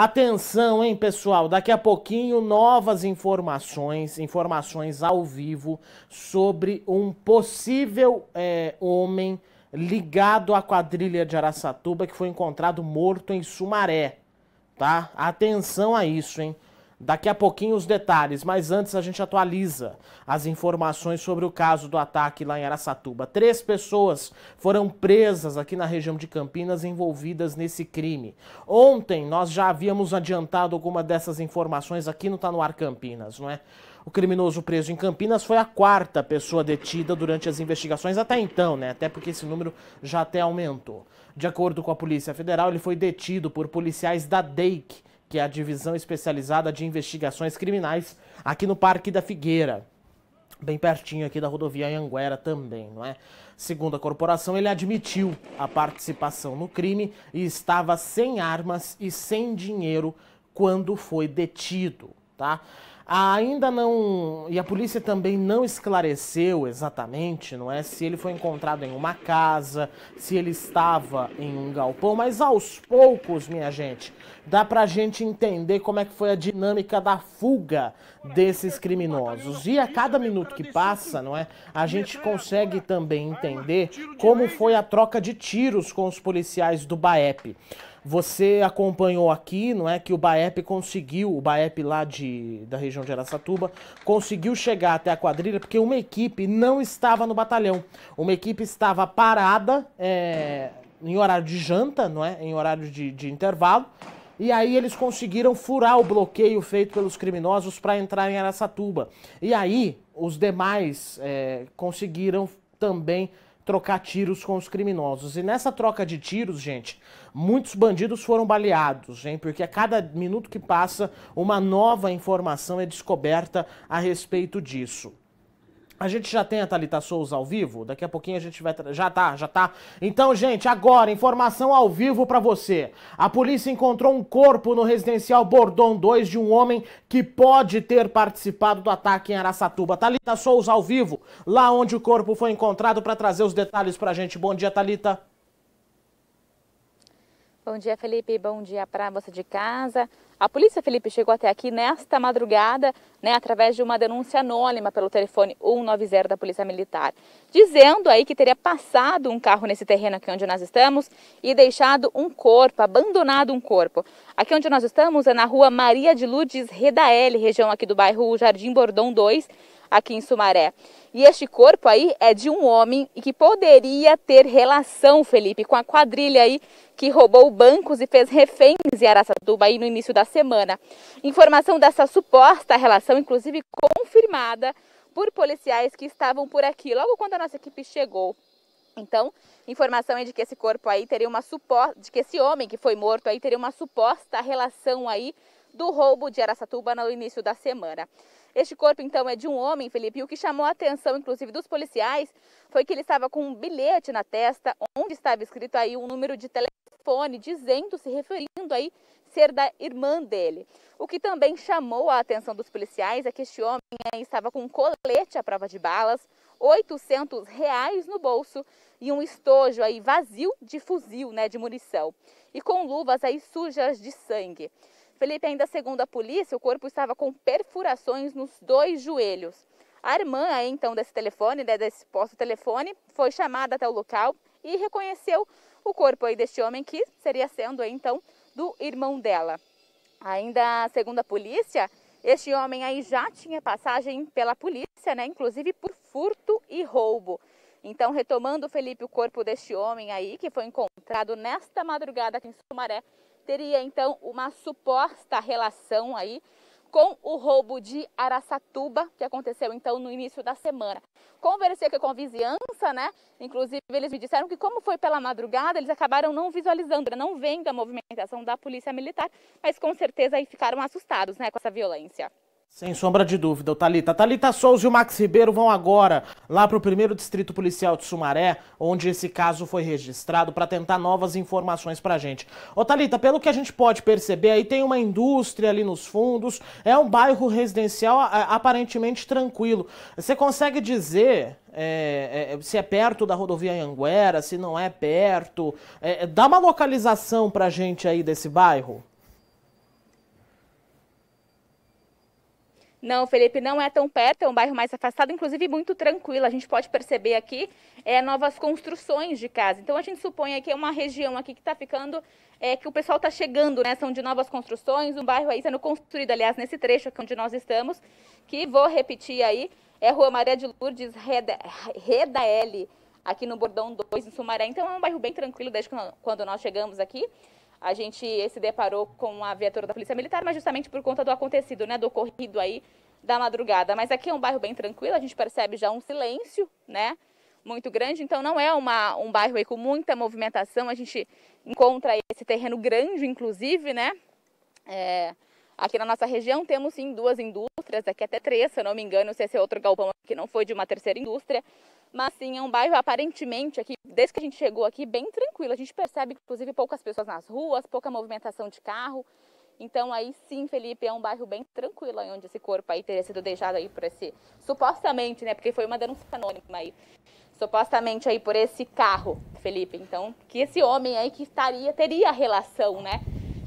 Atenção, hein, pessoal? Daqui a pouquinho, novas informações ao vivo sobre um possível homem ligado à quadrilha de Araçatuba que foi encontrado morto em Sumaré, tá? Atenção a isso, hein? Daqui a pouquinho os detalhes, mas antes a gente atualiza as informações sobre o caso do ataque lá em Araçatuba. 3 pessoas foram presas aqui na região de Campinas envolvidas nesse crime. Ontem nós já havíamos adiantado alguma dessas informações aqui no Tá No Ar Campinas, não é? O criminoso preso em Campinas foi a 4ª pessoa detida durante as investigações até então, né? Até porque esse número já até aumentou. De acordo com a Polícia Federal, ele foi detido por policiais da DEIC, que é a Divisão Especializada de Investigações Criminais, aqui no Parque da Figueira, bem pertinho aqui da rodovia Anhanguera também, não é? Segundo a corporação, ele admitiu a participação no crime e estava sem armas e sem dinheiro quando foi detido, tá? Ainda não... E a polícia também não esclareceu exatamente, não é? Se ele foi encontrado em uma casa, se ele estava em um galpão, mas aos poucos, minha gente, dá pra gente entender como é que foi a dinâmica da fuga desses criminosos. E a cada minuto que passa, não é? A gente consegue também entender como foi a troca de tiros com os policiais do BAEP. Você acompanhou aqui, não é, que o BAEP conseguiu, o BAEP lá da região de Araçatuba, conseguiu chegar até a quadrilha porque uma equipe não estava no batalhão. Uma equipe estava parada em horário de janta, não é, em horário de intervalo, e aí eles conseguiram furar o bloqueio feito pelos criminosos para entrar em Araçatuba. E aí os demais conseguiram também trocar tiros com os criminosos. E nessa troca de tiros, gente, muitos bandidos foram baleados, hein? Porque a cada minuto que passa, uma nova informação é descoberta a respeito disso. A gente já tem a Thalita Souza ao vivo? Daqui a pouquinho a gente vai... Já tá. Então, gente, agora, informação ao vivo pra você. A polícia encontrou um corpo no residencial Bordon 2 de um homem que pode ter participado do ataque em Araçatuba. Thalita Souza ao vivo, lá onde o corpo foi encontrado, pra trazer os detalhes pra gente. Bom dia, Thalita. Bom dia, Felipe. Bom dia para você de casa. A polícia, Felipe, chegou até aqui nesta madrugada, né, através de uma denúncia anônima pelo telefone 190 da Polícia Militar, dizendo aí que teria passado um carro nesse terreno aqui onde nós estamos e deixado um corpo, abandonado um corpo. Aqui onde nós estamos é na rua Maria de Lourdes Redael, região aqui do bairro Jardim Bordão 2, aqui em Sumaré. E este corpo aí é de um homem e que poderia ter relação, Felipe, com a quadrilha aí que roubou bancos e fez reféns em Araçatuba aí no início da semana. Informação dessa suposta relação, inclusive confirmada por policiais que estavam por aqui logo quando a nossa equipe chegou. Então, informação é de que esse corpo aí teria uma suposta, de que esse homem que foi morto aí teria uma suposta relação aí do roubo de Araçatuba no início da semana. Este corpo, então, é de um homem, Felipe, e o que chamou a atenção, inclusive, dos policiais foi que ele estava com um bilhete na testa, onde estava escrito aí um número de telefone, se referindo aí ser da irmã dele. O que também chamou a atenção dos policiais é que este homem estava com um colete à prova de balas, R$800 no bolso e um estojo aí vazio de fuzil, né, de munição, e com luvas aí sujas de sangue. Felipe, ainda segundo a polícia, o corpo estava com perfurações nos 2 joelhos. A irmã, aí, então, desse telefone, né, desse posto telefone, foi chamada até o local e reconheceu o corpo aí deste homem, que seria sendo, aí, então, do irmão dela. Ainda segundo a polícia, este homem aí já tinha passagem pela polícia, né, inclusive por furto e roubo. Então, retomando, Felipe, o corpo deste homem aí, que foi encontrado nesta madrugada aqui em Sumaré, teria, então, uma suposta relação aí com o roubo de Araçatuba, que aconteceu, então, no início da semana. Conversei aqui com a vizinhança, né? Inclusive, eles me disseram que, como foi pela madrugada, eles acabaram não visualizando, não vendo a movimentação da Polícia Militar, mas com certeza aí ficaram assustados, né, com essa violência. Sem sombra de dúvida, Thalita. Thalita Souza e o Max Ribeiro vão agora lá para o 1º Distrito Policial de Sumaré, onde esse caso foi registrado, para tentar novas informações para a gente. Ô Thalita, pelo que a gente pode perceber, aí tem uma indústria ali nos fundos, é um bairro residencial aparentemente tranquilo. Você consegue dizer se é perto da rodovia Anhanguera, se não é perto? Dá uma localização para a gente aí desse bairro? Não, Felipe, não é tão perto, é um bairro mais afastado, inclusive muito tranquilo. A gente pode perceber aqui novas construções de casa. Então a gente supõe que é uma região aqui que está ficando, que o pessoal está chegando, né? São de novas construções, um bairro aí sendo construído, aliás, nesse trecho aqui onde nós estamos, que vou repetir aí, é Rua Maria de Lourdes, Reda L, aqui no Bordão 2, em Sumaré. Então é um bairro bem tranquilo desde quando nós chegamos aqui. A gente se deparou com a viatura da Polícia Militar, mas justamente por conta do acontecido, né, do ocorrido aí da madrugada. Mas aqui é um bairro bem tranquilo, a gente percebe já um silêncio, né, muito grande. Então não é um bairro aí com muita movimentação, a gente encontra esse terreno grande, inclusive, né. Aqui na nossa região temos sim 2 indústrias, aqui até 3, se eu não me engano, se esse é outro galpão que não foi de uma terceira indústria. Mas sim, é um bairro aparentemente aqui, desde que a gente chegou aqui, bem tranquilo. A gente percebe, inclusive, poucas pessoas nas ruas, pouca movimentação de carro. Então aí sim, Felipe, é um bairro bem tranquilo, onde esse corpo aí teria sido deixado aí por esse, supostamente, né, porque foi uma denúncia anônima aí, supostamente aí por esse carro, Felipe. Então, que esse homem aí que teria relação, né,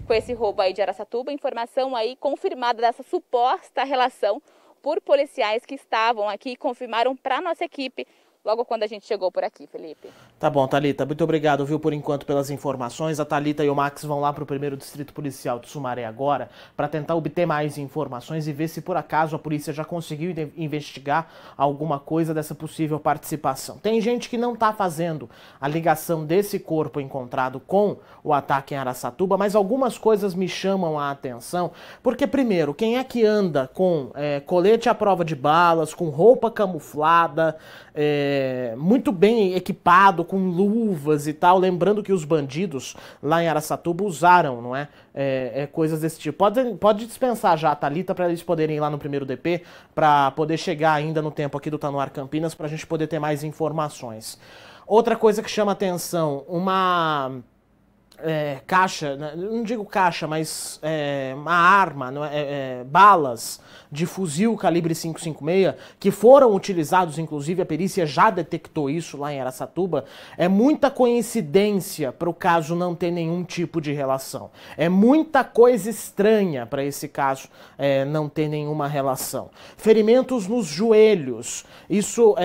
com esse roubo aí de Araçatuba, informação aí confirmada dessa suposta relação por policiais que estavam aqui e confirmaram para a nossa equipe logo quando a gente chegou por aqui, Felipe. Tá bom, Thalita, muito obrigado, viu, por enquanto, pelas informações. A Thalita e o Max vão lá pro 1º Distrito Policial de Sumaré agora para tentar obter mais informações e ver se por acaso a polícia já conseguiu investigar alguma coisa dessa possível participação. Tem gente que não tá fazendo a ligação desse corpo encontrado com o ataque em Araçatuba, mas algumas coisas me chamam a atenção, porque primeiro, quem é que anda com colete à prova de balas, com roupa camuflada, muito bem equipado, com luvas e tal, lembrando que os bandidos lá em Araçatuba usaram, não é? Coisas desse tipo. Pode dispensar já a Thalita para eles poderem ir lá no 1º DP, para poder chegar ainda no tempo aqui do Tá No Ar Campinas, pra gente poder ter mais informações. Outra coisa que chama atenção, uma caixa, não digo caixa, mas uma arma, balas de fuzil calibre 5.56, que foram utilizados, inclusive a perícia já detectou isso lá em Araçatuba. É muita coincidência para o caso não ter nenhum tipo de relação. É muita coisa estranha para esse caso não ter nenhuma relação. Ferimentos nos joelhos, isso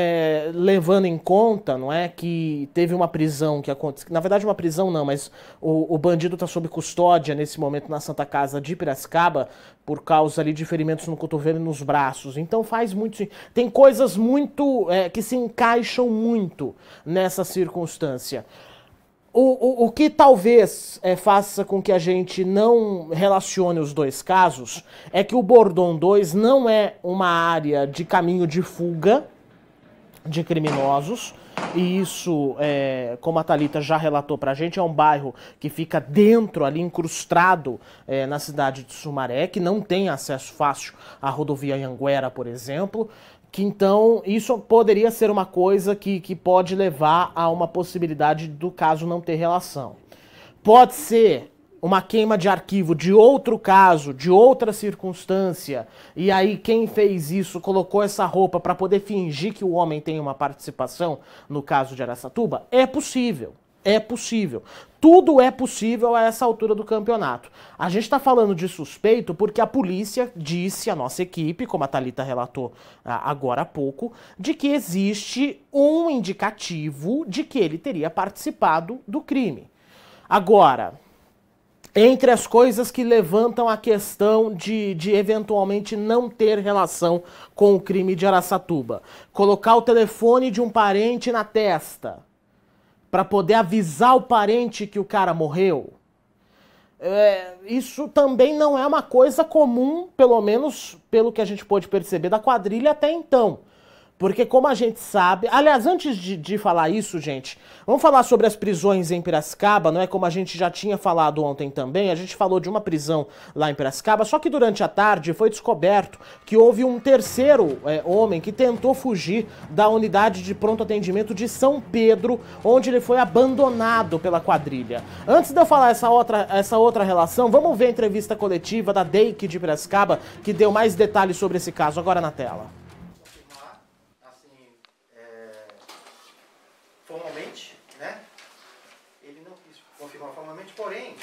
levando em conta, não é, que teve uma prisão que aconteceu, na verdade uma prisão não, mas o bandido está sob custódia nesse momento na Santa Casa de Piracicaba por causa ali de ferimentos no cotovelo e nos braços. Então faz muito... Tem coisas muito... que se encaixam muito nessa circunstância. O que talvez faça com que a gente não relacione os dois casos é que o Bordão 2 não é uma área de caminho de fuga de criminosos, e isso, como a Thalita já relatou pra gente, é um bairro que fica dentro, ali incrustado na cidade de Sumaré, que não tem acesso fácil à rodovia Anhanguera, por exemplo, que então isso poderia ser uma coisa que pode levar a uma possibilidade do caso não ter relação. Pode ser uma queima de arquivo de outro caso, de outra circunstância, e aí quem fez isso colocou essa roupa para poder fingir que o homem tem uma participação no caso de Araçatuba? É possível. É possível. Tudo é possível a essa altura do campeonato. A gente está falando de suspeito porque a polícia disse à nossa equipe, como a Thalita relatou agora há pouco, de que existe um indicativo de que ele teria participado do crime. Agora, entre as coisas que levantam a questão de eventualmente não ter relação com o crime de Araçatuba, colocar o telefone de um parente na testa para poder avisar o parente que o cara morreu, isso também não é uma coisa comum, pelo menos pelo que a gente pôde perceber da quadrilha até então. Porque como a gente sabe... Aliás, antes de falar isso, gente, vamos falar sobre as prisões em Piracicaba, não é? Como a gente já tinha falado ontem também, a gente falou de uma prisão lá em Piracicaba, só que durante a tarde foi descoberto que houve um terceiro homem que tentou fugir da unidade de pronto atendimento de São Pedro, onde ele foi abandonado pela quadrilha. Antes de eu falar essa outra relação, vamos ver a entrevista coletiva da DEIC de Piracicaba, que deu mais detalhes sobre esse caso, agora na tela. Formalmente, né? Ele não quis confirmar formalmente, porém,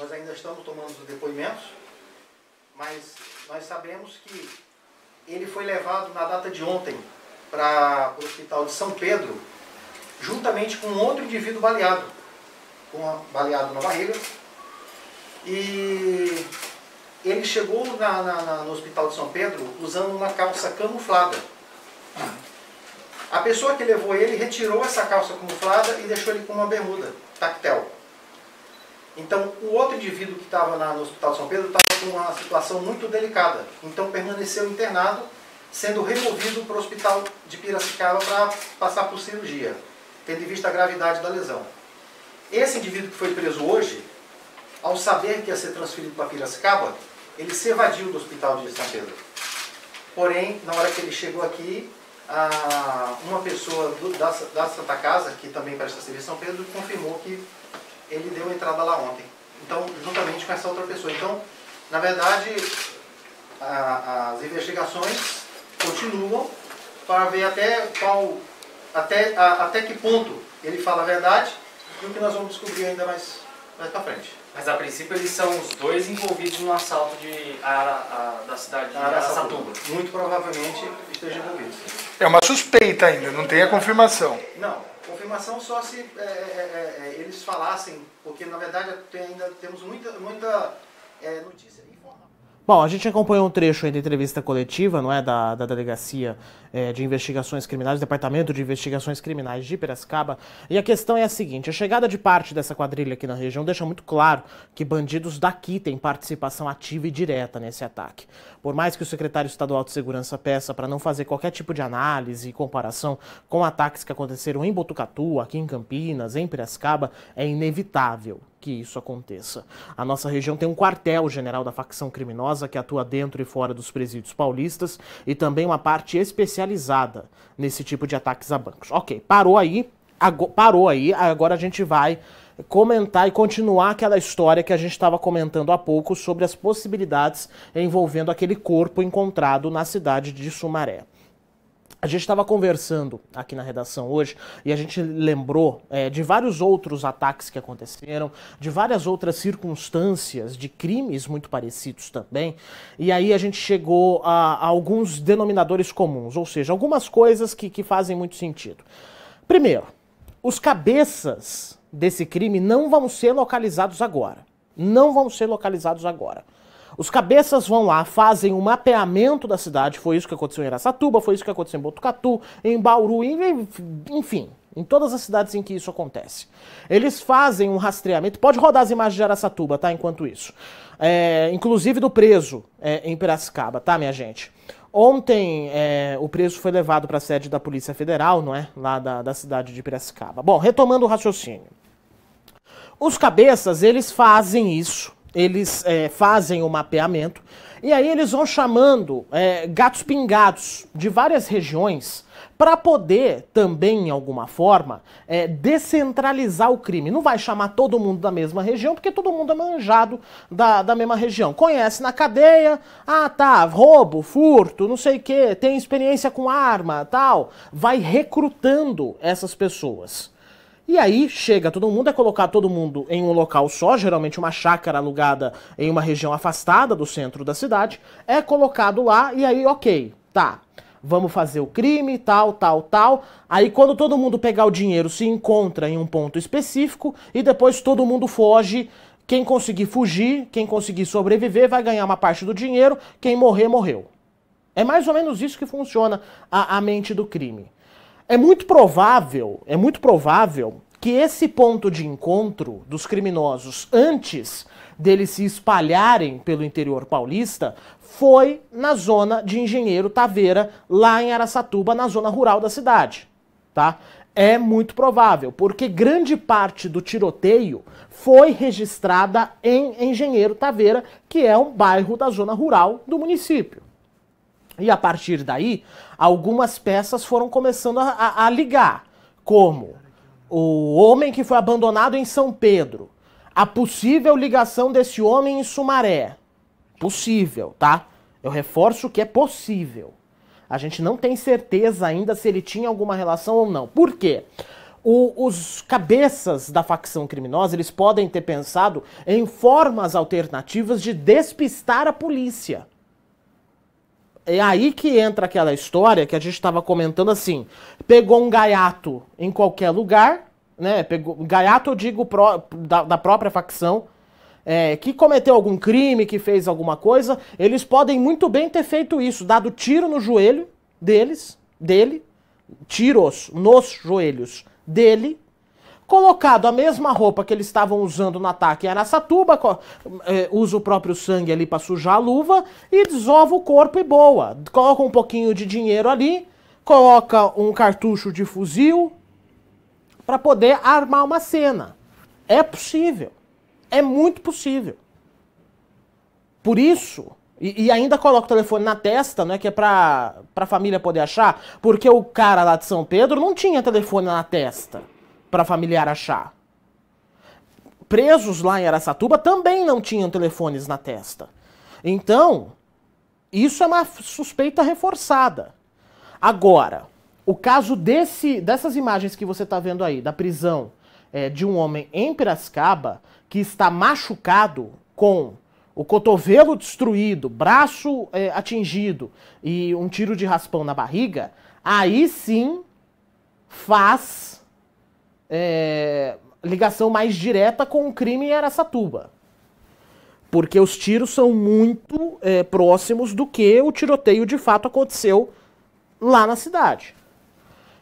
nós ainda estamos tomando os depoimentos, mas nós sabemos que ele foi levado na data de ontem para o hospital de São Pedro, juntamente com outro indivíduo baleado, baleado na barriga. E ele chegou no hospital de São Pedro usando uma calça camuflada. A pessoa que levou ele retirou essa calça camuflada e deixou ele com uma bermuda tactel. Então, o outro indivíduo que estava no hospital de São Pedro estava com uma situação muito delicada. Então, permaneceu internado, sendo removido para o hospital de Piracicaba para passar por cirurgia, tendo em vista a gravidade da lesão. Esse indivíduo que foi preso hoje, ao saber que ia ser transferido para Piracicaba, ele se evadiu do hospital de São Pedro. Porém, na hora que ele chegou aqui, uma pessoa da Santa Casa, que também presta serviço em São Pedro, confirmou que ele deu entrada lá ontem. Então, juntamente com essa outra pessoa. Então, na verdade, as investigações continuam para ver até que ponto ele fala a verdade, e o que nós vamos descobrir ainda mais para frente. Mas a princípio eles são os dois envolvidos no assalto da cidade de Araçatuba. Muito provavelmente estejam envolvidos. É uma suspeita ainda, não tem a confirmação. Não, confirmação só se eles falassem, porque na verdade ainda temos muita notícia informal. Bom, a gente acompanhou um trecho aí da entrevista coletiva, não é, da Delegacia de Investigações Criminais, do Departamento de Investigações Criminais de Piracicaba, e a questão é a seguinte: a chegada de parte dessa quadrilha aqui na região deixa muito claro que bandidos daqui têm participação ativa e direta nesse ataque. Por mais que o secretário estadual de Segurança peça para não fazer qualquer tipo de análise e comparação com ataques que aconteceram em Botucatu, aqui em Campinas, em Piracicaba, é inevitável que isso aconteça. A nossa região tem um quartel-general da facção criminosa que atua dentro e fora dos presídios paulistas e também uma parte especializada nesse tipo de ataques a bancos. Ok, parou aí, agora a gente vai comentar e continuar aquela história que a gente estava comentando há pouco sobre as possibilidades envolvendo aquele corpo encontrado na cidade de Sumaré. A gente estava conversando aqui na redação hoje e a gente lembrou de vários outros ataques que aconteceram, de várias outras circunstâncias, de crimes muito parecidos também, e aí a gente chegou a alguns denominadores comuns, ou seja, algumas coisas que fazem muito sentido. Primeiro, os cabeças desse crime não vão ser localizados agora. Não vão ser localizados agora. Os cabeças vão lá, fazem um mapeamento da cidade, foi isso que aconteceu em Araçatuba, foi isso que aconteceu em Botucatu, em Bauru, enfim, em todas as cidades em que isso acontece. Eles fazem um rastreamento, pode rodar as imagens de Araçatuba, tá, enquanto isso. Inclusive do preso em Piracicaba, tá, minha gente? Ontem o preso foi levado para a sede da Polícia Federal, não é? Lá da cidade de Piracicaba. Bom, retomando o raciocínio. Os cabeças, eles fazem isso. Eles fazem o mapeamento e aí eles vão chamando gatos pingados de várias regiões para poder também, em alguma forma, descentralizar o crime. Não vai chamar todo mundo da mesma região, porque todo mundo é manjado da mesma região. Conhece na cadeia, tá, roubo, furto, não sei o quê, tem experiência com arma, tal. Vai recrutando essas pessoas. E aí chega todo mundo, é colocar todo mundo em um local só, geralmente uma chácara alugada em uma região afastada do centro da cidade, é colocado lá e aí, ok, tá, vamos fazer o crime, tal. Aí quando todo mundo pegar o dinheiro se encontra em um ponto específico e depois todo mundo foge. Quem conseguir fugir, quem conseguir sobreviver vai ganhar uma parte do dinheiro, quem morrer, morreu. É mais ou menos isso que funciona a mente do crime. É muito provável que esse ponto de encontro dos criminosos antes deles se espalharem pelo interior paulista foi na zona de Engenheiro Taveira, lá em Araçatuba, na zona rural da cidade, tá? É muito provável, porque grande parte do tiroteio foi registrada em Engenheiro Taveira, que é um bairro da zona rural do município. E a partir daí, algumas peças foram começando a ligar, como o homem que foi abandonado em São Pedro, a possível ligação desse homem em Sumaré. Possível, tá? Eu reforço que é possível. A gente não tem certeza ainda se ele tinha alguma relação ou não. Por quê? Os cabeças da facção criminosa, eles podem ter pensado em formas alternativas de despistar a polícia. É aí que entra aquela história que a gente estava comentando assim, pegou um gaiato em qualquer lugar, né? Gaiato, eu digo, da própria facção, que cometeu algum crime, que fez alguma coisa, eles podem muito bem ter feito isso, dado tiro no joelho dele, tiros nos joelhos dele, colocado a mesma roupa que eles estavam usando no ataque em Araçatuba, usa o próprio sangue ali para sujar a luva e desova o corpo e boa. Coloca um pouquinho de dinheiro ali, coloca um cartucho de fuzil para poder armar uma cena. É possível. É muito possível. Por isso, e ainda coloca o telefone na testa, né, que é pra família poder achar, porque o cara lá de São Pedro não tinha telefone na testa para familiar achar. Presos lá em Araçatuba também não tinham telefones na testa. Então, isso é uma suspeita reforçada. Agora, o caso dessas imagens que você está vendo aí, da prisão de um homem em Piracicaba, que está machucado com o cotovelo destruído, braço atingido e um tiro de raspão na barriga, aí sim faz ligação mais direta com o crime em Araçatuba. Porque os tiros são muito próximos do que o tiroteio de fato aconteceu lá na cidade.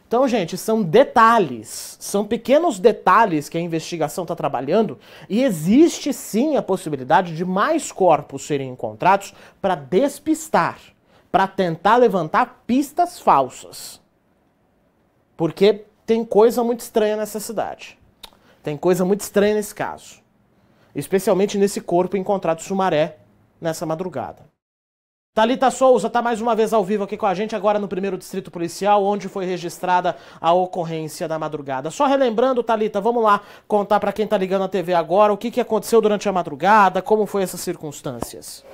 Então, gente, são detalhes, são pequenos detalhes que a investigação está trabalhando e existe sim a possibilidade de mais corpos serem encontrados para despistar, para tentar levantar pistas falsas. Porque tem coisa muito estranha nessa cidade. Tem coisa muito estranha nesse caso. Especialmente nesse corpo encontrado em Sumaré nessa madrugada. Thalita Souza está mais uma vez ao vivo aqui com a gente, agora no 1º Distrito Policial, onde foi registrada a ocorrência da madrugada. Só relembrando, Thalita, vamos lá contar para quem está ligando a TV agora o que aconteceu durante a madrugada, como foi essas circunstâncias.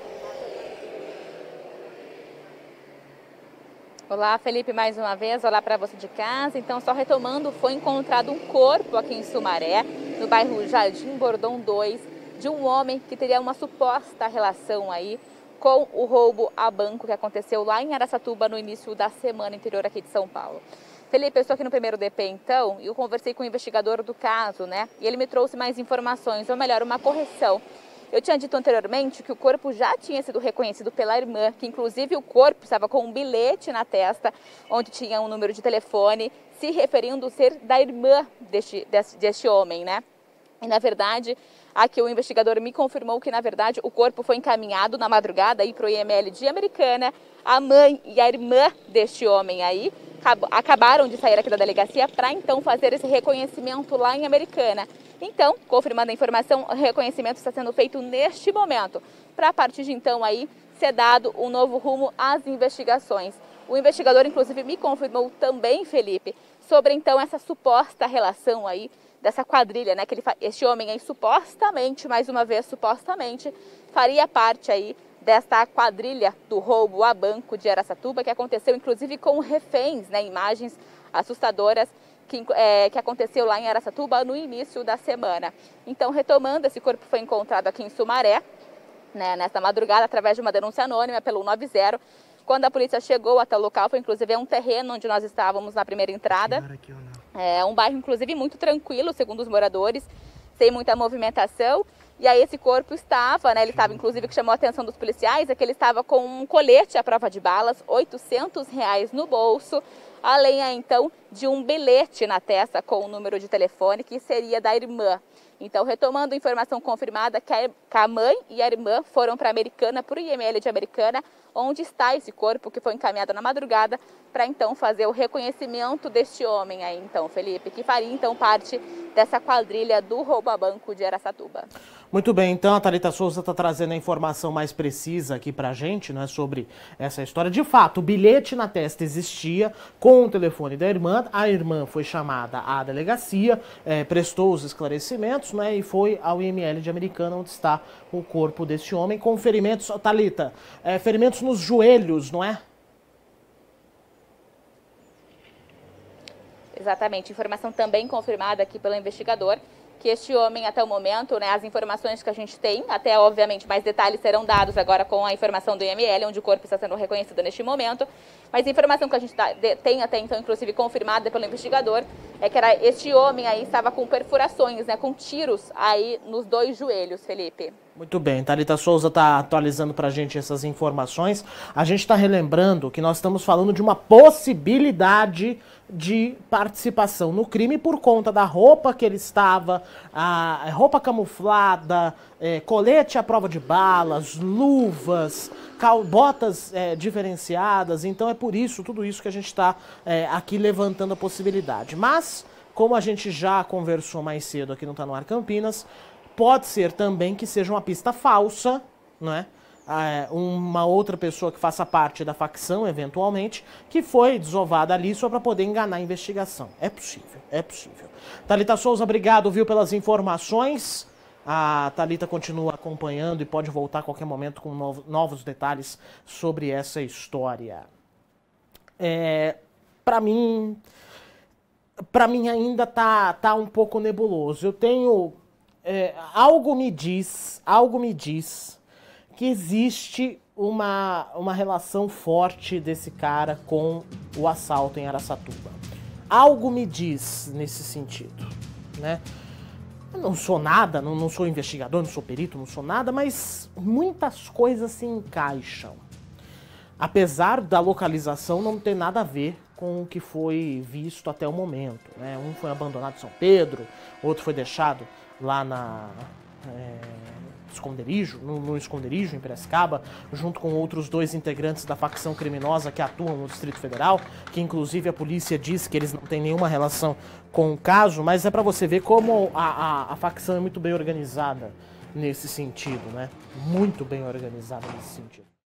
Olá, Felipe, mais uma vez. Olá para você de casa. Então, só retomando, foi encontrado um corpo aqui em Sumaré, no bairro Jardim Bordão 2, de um homem que teria uma suposta relação aí com o roubo a banco que aconteceu lá em Araçatuba no início da semana interior aqui de São Paulo. Felipe, eu estou aqui no 1º DP então, e eu conversei com o investigador do caso, né? E ele me trouxe mais informações, ou melhor, uma correção. Eu tinha dito anteriormente que o corpo já tinha sido reconhecido pela irmã, que inclusive o corpo estava com um bilhete na testa, onde tinha um número de telefone, se referindo ser da irmã deste homem, né? E na verdade, aqui o investigador me confirmou que na verdade o corpo foi encaminhado na madrugada para o IML de Americana. A mãe e a irmã deste homem aí acabaram de sair aqui da delegacia para então fazer esse reconhecimento lá em Americana. Então, confirmando a informação, o reconhecimento está sendo feito neste momento, para a partir de então aí ser dado um novo rumo às investigações. O investigador, inclusive, me confirmou também, Felipe, sobre então essa suposta relação aí dessa quadrilha, né? Que este homem aí supostamente, mais uma vez, supostamente, faria parte aí desta quadrilha do roubo a banco de Araçatuba, que aconteceu inclusive com reféns, né? Imagens assustadoras que aconteceu lá em Araçatuba no início da semana. Então, retomando, esse corpo foi encontrado aqui em Sumaré, né, nesta madrugada, através de uma denúncia anônima pelo 90. Quando a polícia chegou até o local, foi inclusive um terreno onde nós estávamos na primeira entrada. É um bairro, inclusive, muito tranquilo, segundo os moradores, sem muita movimentação. E aí esse corpo estava, né, ele estava, inclusive, que chamou a atenção dos policiais, é que ele estava com um colete à prova de balas, R$800 no bolso, além, então, de um bilhete na testa com o número de telefone, que seria da irmã. Então, retomando a informação confirmada, que a mãe e a irmã foram para Americana, para o IML de Americana, onde está esse corpo que foi encaminhado na madrugada, para então fazer o reconhecimento deste homem aí, então, Felipe, que faria então parte dessa quadrilha do roubo a banco de Araçatuba. Muito bem, então a Thalita Souza está trazendo a informação mais precisa aqui pra gente, né, sobre essa história. De fato, o bilhete na testa existia com o telefone da irmã, a irmã foi chamada à delegacia, prestou os esclarecimentos, né, e foi ao IML de Americana, onde está o corpo desse homem, com ferimentos, Thalita, ferimentos nos joelhos, não é? Exatamente, informação também confirmada aqui pelo investigador, que este homem, até o momento, né, as informações que a gente tem, até obviamente mais detalhes serão dados agora com a informação do IML, onde o corpo está sendo reconhecido neste momento, mas a informação que a gente tem até então, inclusive confirmada pelo investigador, é que este homem aí estava com perfurações, né, com tiros aí nos 2 joelhos, Felipe. Muito bem, Thalita Souza está atualizando para a gente essas informações. A gente está relembrando que nós estamos falando de uma possibilidade de participação no crime por conta da roupa que ele estava, a roupa camuflada, colete à prova de balas, luvas, botas diferenciadas. Então é por isso, tudo isso que a gente está aqui levantando a possibilidade. Mas, como a gente já conversou mais cedo aqui no Tá No Ar Campinas, pode ser também que seja uma pista falsa, não é? Uma outra pessoa que faça parte da facção, eventualmente, que foi desovada ali só para poder enganar a investigação. É possível, é possível. Thalita Souza, obrigado, viu, pelas informações. A Thalita continua acompanhando e pode voltar a qualquer momento com novos detalhes sobre essa história. Para mim ainda tá um pouco nebuloso. Eu tenho... algo me diz que existe uma relação forte desse cara com o assalto em Araçatuba. Algo me diz nesse sentido, né? Eu não sou nada, não sou investigador, não sou perito, não sou nada, mas muitas coisas se encaixam. Apesar da localização não ter nada a ver com o que foi visto até o momento, né? Um foi abandonado em São Pedro, outro foi deixado lá no esconderijo em Piracicaba, junto com outros 2 integrantes da facção criminosa que atuam no Distrito Federal, que inclusive a polícia diz que eles não têm nenhuma relação com o caso, mas é para você ver como a facção é muito bem organizada nesse sentido, né? Muito bem organizada nesse sentido.